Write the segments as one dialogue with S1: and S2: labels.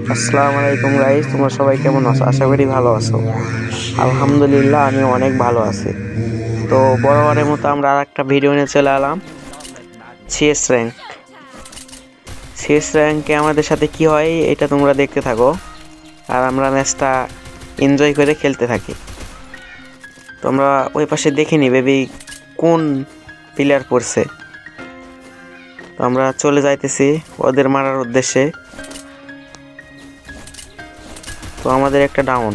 S1: আসসালামু আলাইকুম গাইস, তোমরা সবাই কেমন আছো? আশা করি ভালো আছো। আলহামদুলিল্লাহ, আমি অনেক ভালো আছি। তো বরাবরের মতো আমরা আর একটা ভিডিও নিয়ে চলে এলাম। CS rank. সিএস র্যাঙ্কে আমাদের সাথে কি হয় এটা তোমরা দেখতে থাকো, আর আমরা ম্যাচটা এনজয় করে খেলতে থাকি। তোমরা ওই পাশে দেখে নি বেবি কোন প্লেয়ার পড়ছে। তো আমরা চলে যাইতেছি ওদের মারার উদ্দেশ্যে। তো আমাদের একটা ডাউন,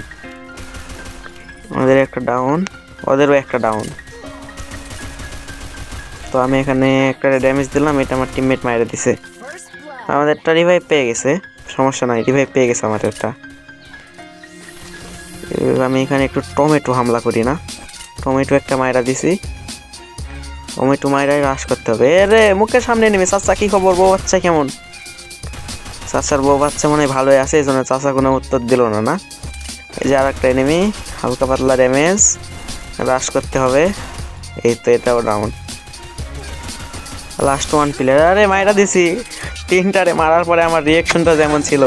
S1: ওদেরও একটা ডাউন। তো আমি এখানে একটা ড্যামেজ দিলাম, এটা আমার টিমমেট মাইরে দিছে। আমাদেরটা রিভাইভ পেয়ে গেছে, সমস্যা নাই, রিভাইভ পেয়ে গেছে আমাদেরটা। আমি এখানে একটু টমেটো হামলা করি না, টমেটো একটা মাইরা দিছি। টমেটো মাইরাই রাশ করতে হবে। রে মুখের সামনে নেমে, চাচা কি খবর, বউ বাচ্চা কেমন? চাচার বউ বাচ্চা মনে হয় ভালোই আছে, এই জন্য চাচা কোনো উত্তর দিল না। না, এই যে আর একটা এনিমি, হালকা পাতলা ড্যামেজ, রাশ করতে হবে। এই তো এটাও ডাউন। লাস্ট ওয়ান প্লেয়ার, আরে মাইরা দিছি তিনটারে। মারার পরে আমার রিয়াকশনটা যেমন ছিল,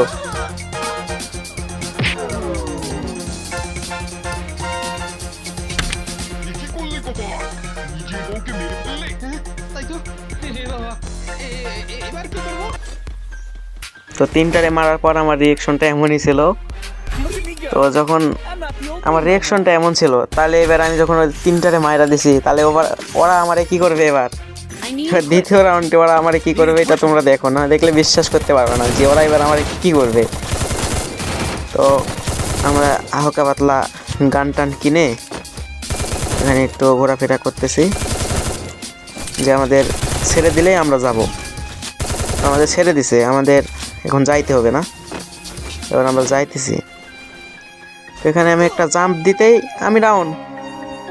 S1: তো তিনটারে মারার পর আমার রিয়াকশনটা এমনই ছিল। তো যখন আমার রিয়াকশনটা এমন ছিল, তাহলে এবার আমি যখন তিনটারে মাইরা দিছি, তাহলে ওরা আমারে কি করবে এবার দ্বিতীয় রাউন্ডে ওরা আমারে কি করবে এটা তোমরা দেখো না, দেখলে বিশ্বাস করতে পারবে না যে ওরা এবার আমারে কি করবে। তো আমরা হালকা পাতলা গান টান কিনে এখানে একটু ঘোরাফেরা করতেছি, যে আমাদের ছেড়ে দিলেই আমরা যাব। আমাদের ছেড়ে দিছে, আমাদের এখন যাইতে হবে না, এবার আমরা যাইতেছি। তো এখানে আমি একটা জাম্প দিতেই আমি ডাউন।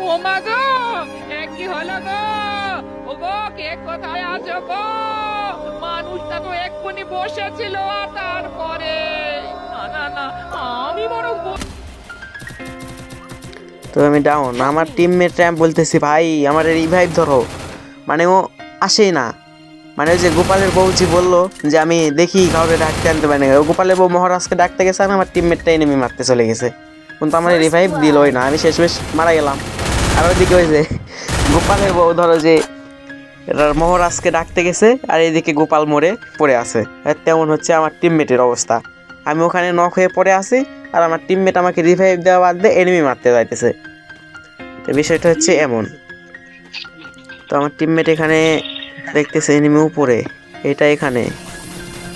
S2: ও মা গো, এ কি হলো গো? ও গো, কে কোথায় আছো গো? মানুষটা তো এক্ষুনি বসেছিল, আর তারপরে না না না, আমি বড়
S1: তো আমি ডাউন। আমার টিমমেট র্যাম্প বলতেছি, ভাই আমার রিভাইভ ধরো, মানে ও আসেই না। মানে ওই যে গোপালের বউ যে বললো যে আমি দেখি কাউকে ডাকতে আনতে পারি না, গোপালের বউ মহারাজকে ডাকতে গেছে, আর আমার টিমমেটটা এনিমি মারতে চলে গেছে, কিন্তু আমার রিভাইভ দিলই না, আমি শেষমেশ মারা গেলাম। আর ওইদিকে ওই যে গোপালের বউ ধরো যে মহারাজকে ডাকতে গেছে, আর এইদিকে গোপাল মরে পড়ে আছে। তেমন হচ্ছে আমার টিমমেটের অবস্থা। আমি ওখানে নক হয়ে পড়ে আছি, আর আমার টিমমেট আমাকে রিভাইভ দেওয়া বাদ দিয়ে এনিমি মারতে যাইতেছে। তো বিষয়টা হচ্ছে এমন। তো আমার টিমমেট এখানে দেখতেছে এনিমি উপরে, এটা এখানে।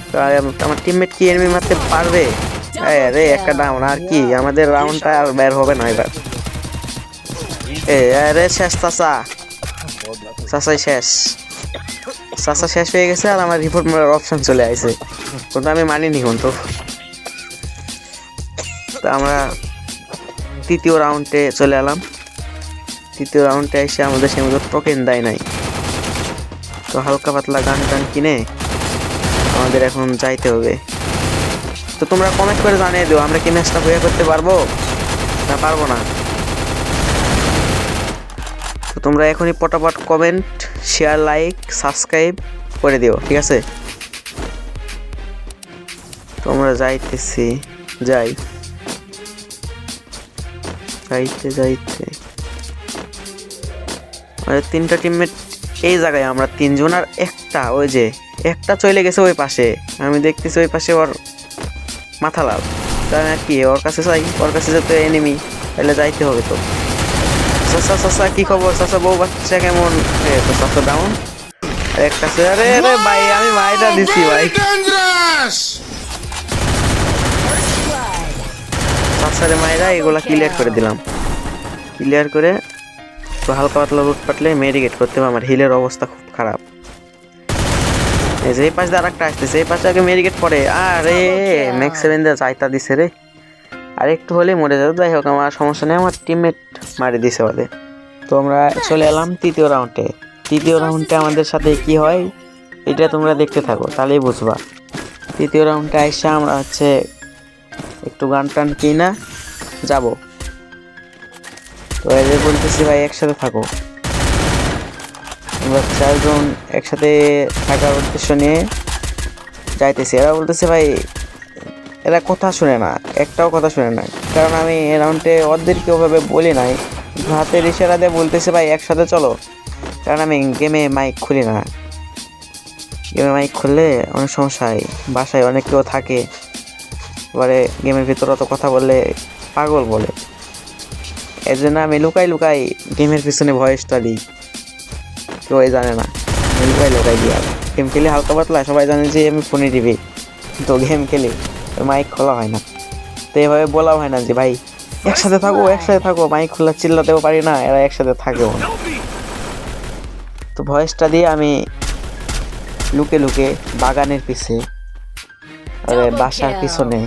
S1: তো আমার টিমমেট কি এনিমি মারতে পারবে? আরে একটা ডাউন, আর কি আমাদের রাউন্ডটা আর বের হবে না এবার। আরে শেষ চাচাই শেষ, চাচা শেষ হয়ে গেছে, আর আমার রিপোর্ট মারার অপশন চলে আসে, কিন্তু আমি মানিনি। কিন্তু তো আমরা তৃতীয় রাউন্ডে চলে এলাম। তৃতীয় রাউন্ডে এসে আমাদের সে মতো টোকেন দেয় নাই। তো হালকা পাতলা গান টান কিনে আমাদের এখন যাইতে হবে। তো তোমরা কমেন্ট করে জানিয়ে দিও, আমরা কি ম্যাচটা হয়ে করতে পারবো না পারবো না। তো তোমরা এখনই পটাপট কমেন্ট, শেয়ার, লাইক, সাবস্ক্রাইব করে দিও, ঠিক আছে? তোমরা যাইতেছি, যাইতে আমাদের তিনটা টিমমেট এই জায়গায়, আমরা তিনজন, আর একটা ওই যে একটা চলে গেছে ওই পাশে। আমি দেখতেছি ওই পাশে ওর মাথা লাল, তাই আর কি ওর কাছে যাই, ওর কাছে যেতে এনিমি, তাহলে যাইতে হবে। তো চাচা কি খবর, চাচা বউ বাচ্চা কেমন? তো চাচা ডাউন, একটা আরে আরে ভাই আমি ভাইটা দিছি ভাই, চাচারে মাইরা এগুলা ক্লিয়ার করে দিলাম। ক্লিয়ার করে তো হালকা পাতলা লুট পাটলে মেডিকেট করতে হবে, আমার হিলের অবস্থা খুব খারাপ। এই যে এই পাশে আর একটা আসতেছে, এই পাশে আগে মেডিকেট পড়ে, আরে ম্যাক্স 7 দিয়ে চাইতা দিছে রে, আর একটু হলেই মরে যাবে। যাই হোক, আমার সমস্যা নেই, আমার টিমমেট মারি দিছে ওদের। তো আমরা চলে এলাম তৃতীয় রাউন্ডে। তৃতীয় রাউন্ডে আমাদের সাথে কি হয় এটা তোমরা দেখতে থাকো, তাহলেই বুঝবা। তৃতীয় রাউন্ডে আইসা আমরা হচ্ছে একটু গান টান কিনা যাবো। তো এদের বলতেছি ভাই একসাথে থাকো, আমরা চারজন একসাথে থাকার উদ্দেশ্য নিয়ে যাইতেছি। এরা বলতেছে ভাই এরা কথা শুনে না, একটাও কথা শুনে না। কারণ আমি এই রাউন্ডে ওদেরকে ওভাবে বলি নাই, হাতের ইশারা দিয়ে বলতেছে ভাই একসাথে চলো। কারণ আমি গেমে মাইক খুলি না, গেমে মাইক খুললে অনেক সমস্যা হয়, বাসায় অনেক কেউ থাকে, এবারে গেমের ভিতরে অত কথা বললে পাগল বলে। এই জন্য আমি লুকাই লুকাই গেমের পিছনে ভয়েসটা দিই, কেউ জানে না। আমি লুকাই লুকাই দিই। আর গেম খেলি হালকা পাতলা, সবাই জানে যে আমি ফোনে টিভি, তো গেম খেলি মাইক খোলা হয় না। তো এভাবে বলা হয় না যে ভাই একসাথে থাকো একসাথে থাকো, মাইক খোলা চিল্লাতেও পারি না, এরা একসাথে থাকেও না। তো ভয়েসটা দিয়ে আমি লুকে লুকে বাগানের পিছে, বাসার পিছনে,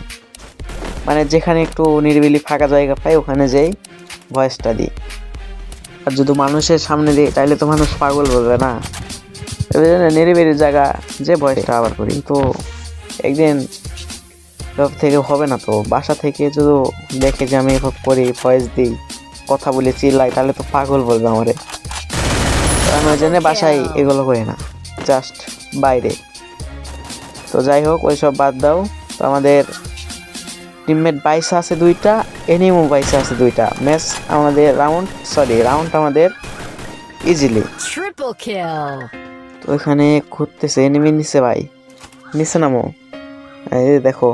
S1: মানে যেখানে একটু নিরিবিলি ফাঁকা জায়গা পাই ওখানে যেই ভয়েসটা দিই। আর যদি মানুষের সামনে দিই তাহলে তো মানুষ পাগল বলবে না, এই জন্য নিরিবিলি জায়গা যে ভয়েসটা আবার করি। তো একদিন সব থেকে হবে না, তো বাসা থেকে যদি দেখে যে আমি এসব করি, ভয়েস দিই, কথা বলে চিল্লাই, তাহলে তো পাগল বলবে আমারে। আমি ওই জন্য বাসায় এগুলো করি না, জাস্ট বাইরে। তো যাই হোক ওইসব বাদ দাও। তো আমাদের টিমমেট 22 আছে 2টা, এনিমো 22 আছে 2টা। ম্যাচ আমাদের রাউন্ড আমাদের ইজিলি।
S3: Triple kill.
S1: তো এখানে ঘুরতেছে এনিমি নিচে, ভাই নিচে নামো। এই দেখো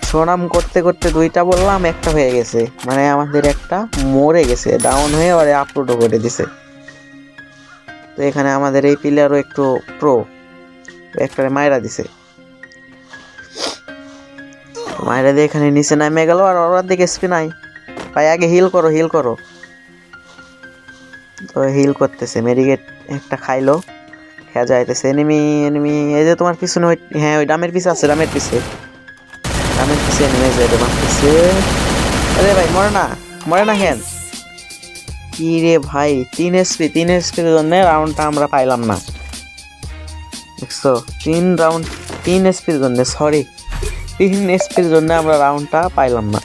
S1: সোনাম করতে করতে 2টা বললাম, একটা হয়ে গেছে, মানে আমাদের একটা মরে গেছে, ডাউন হয়ে ওরে আপলোডও করে দিছে। তো এখানে আমাদের এই প্লেয়ারও একটু প্রো, একটা মাইরা দিছে, মাইরা দিয়ে এখানে নিচে নামে গেল। আর ওর দিকে এসপি নাই, ভাই আগে হিল করো হিল করো। তো হিল করতেছে, মেডিকেট একটা খাইলো, খেয়া যাইতেছে। এনিমি এনিমি এই যে তোমার পিছনে, ওই হ্যাঁ ওই ডামের পিছে আছে, ডামের পিছে এনিমি যাইতে মারতেছে। আরে ভাই মরে না কেন? কি রে ভাই, 3 এসপির জন্য রাউন্ডটা আমরা পাইলাম না, দেখছো? 3 এসপির জন্য, সরি 3 এসপির জন্য আমরা রাউন্ডটা পাইলাম না।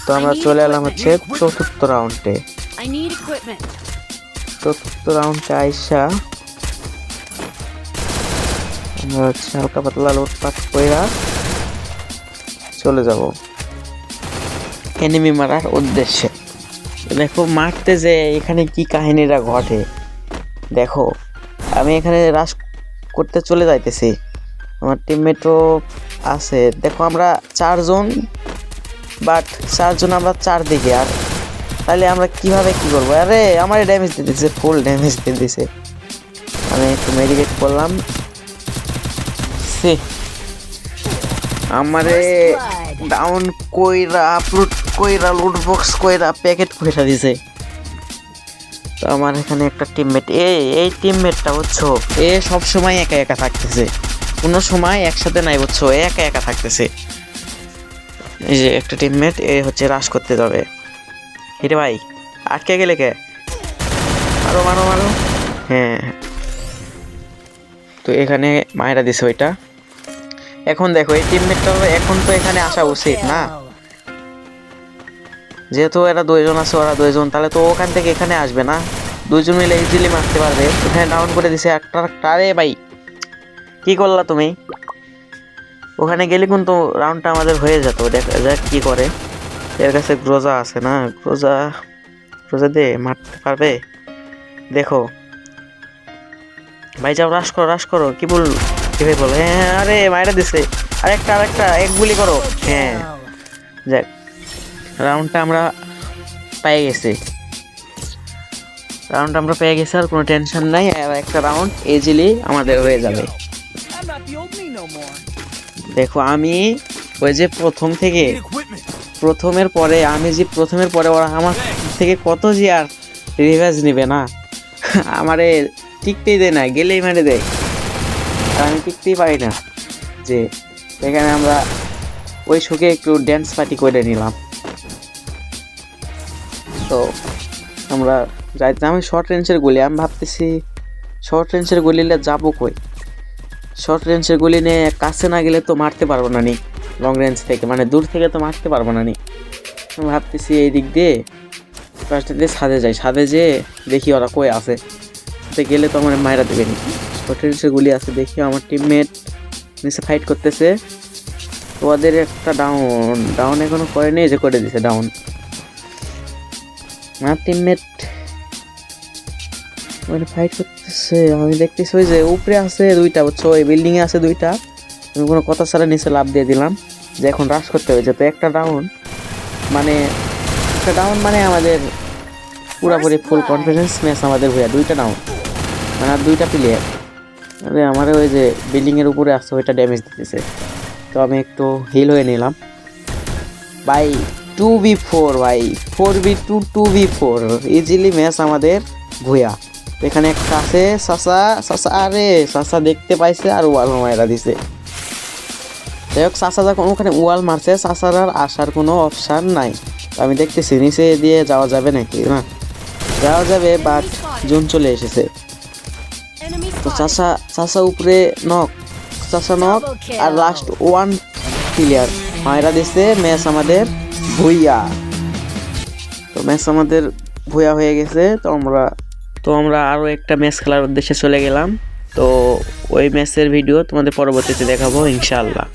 S1: তো আমরা চলে এলাম হচ্ছে চতুর্থ রাউন্ডে।
S3: I need equipment.
S1: চতুর্থ রাউন্ডে আইসা আমরা হচ্ছে হালকা পাতলা লুটপাট কইরা চলে যাব এনিমি মারার উদ্দেশ্যে। দেখো মারতে যে এখানে কি কাহিনীটা ঘটে দেখো। আমি এখানে রাশ করতে চলে যাইতেছি, আমার টিমমেটও আছে। দেখো আমরা 4 জন, বাট 4 জন আমরা 4 দিকে। আর তাহলে আমরা কিভাবে কি করবো? আরে আমার ড্যামেজ দিয়ে দিচ্ছে, ফুল ড্যামেজ দিয়ে দিছে। আমি একটু মেডিকেট করলাম, আমারে ডাউন কইরা আপলোড কইরা লুট বক্স কইরা প্যাকেট কইরা দিছে। তো আমার এখানে একটা টিমমেট, এই টিমমেটটা বুঝছো, এ সব সময় একা একা থাকতেছে, কোনো সময় একসাথে নাই বুঝছো, একা একা থাকতেছে। এই যে একটা টিমমেট, এ হচ্ছে রাশ করতে যাবে। হিরে ভাই আটকে গেলে কে? মারো মারো মারো, হ্যাঁ। তো এখানে মায়েরা দিছে ওইটা। এখন দেখো এই টিমমেটটা এখন তো এখানে আসা উচিত না, যেহেতু এরা 2 জন আছে, ওরা 2 জন, তাহলে তো ওখান থেকে এখানে আসবে না, 2 জন মিলে ইজিলি মারতে পারবে। এখানে ডাউন করে দিছে একটা। আরে ভাই কি করলা তুমি? ওখানে গেলে কিন্তু রাউন্ডটা আমাদের হয়ে যেত। দেখা যাক কি করে। এর কাছে গ্রোজা আছে না, গ্রোজা দিয়ে মারতে পারবে দেখো। ভাই যাও রাশ করো কি বল, ভাই বলো। হ্যাঁ আরে মাইরা দিছে, আরেকটা এক গুলি করো। হ্যাঁ যাক, রাউন্ডটা আমরা পেয়ে গেছি, আর কোনো টেনশন নাই। আর একটা রাউন্ড ইজিলি আমাদের হয়ে যাবে। দেখো আমি ওই যে প্রথমের পরে ওরা আমার থেকে কত যে আর রিভেঞ্জ নিবে না, আমারে টিকতেই দেয় না, গেলেই মেরে দেয়। আর আমি টিকতেই পারি না। যে এখানে আমরা ওই শোকে একটু ড্যান্স পার্টি করে নিলাম। তো আমরা যাইতে, আমি শর্ট রেঞ্জের গুলি, আমি ভাবতেছি শর্ট রেঞ্জের গুলিলে যাবো কই? শর্ট রেঞ্জের গুলি নিয়ে কাছে না গেলে তো মারতে পারবো না নি, লং রেঞ্জ থেকে, মানে দূর থেকে তো মারতে পারবো না নি। আমি ভাবতেছি এই দিক দিয়ে ফার্স্ট দিয়ে ছাদে যেয়ে দেখি ওরা কই আছে, গেলে তো আমার মায়েরা দেবে নি। শর্ট রেঞ্জের গুলি আছে, দেখি আমার টিমমেট নিচে ফাইট করতেছে। তো ওদের একটা ডাউন এখনো করেনি, যে করে দিছে ডাউন। আমার টিমমেট মানে ফাইট করতেছে, আমি দেখতেছি ওই যে উপরে আছে দুইটা, বুঝছো, ওই বিল্ডিং এ আছে দুইটা। আমি কোনো কথা ছাড়া নিচে লাফ দিয়ে দিলাম যে এখন রাশ করতে হয়েছে। তো একটা ডাউন মানে আমাদের পুরোপুরি ফুল কনফিডেন্স ম্যাচ আমাদের হয়ে দুইটা ডাউন, মানে আর দুইটা প্লেয়ার। আরে আমার ওই যে বিল্ডিং এর উপরে আসছে ওইটা ড্যামেজ দিতেছে, তো আমি একটু হিল হয়ে নিলাম। ভাই 2v4 ভাই, 4v2 2v4 ইজিলি ম্যাচ আমাদের ভুয়া। এখানে একটা আছে সাসা, আরে সাসা দেখতে পাইছে আর ওয়াল মারা দিছে। যাই হোক, সাসা যখন ওখানে ওয়াল মারছে, সাসার আর আসার কোনো অপশান নাই। তো আমি দেখতেছি নিচে দিয়ে যাওয়া যাবে নাকি, না যাওয়া যাবে, বাট জুন চলে এসেছে।
S3: Enemy
S1: তো
S3: spotted.
S1: চাষা উপরে নক, চাষা নক, আর লাস্ট ওয়ান প্লেয়ার মায়েরা দিচ্ছে। ম্যাচ আমাদের ভুইয়া, তো ম্যাচ আমাদের ভুইয়া হয়ে গেছে। তো আমরা আরও একটা ম্যাচ খেলার উদ্দেশ্যে চলে গেলাম। তো ওই ম্যাচের ভিডিও তোমাদের পরবর্তীতে দেখাবো ইনশাআল্লাহ।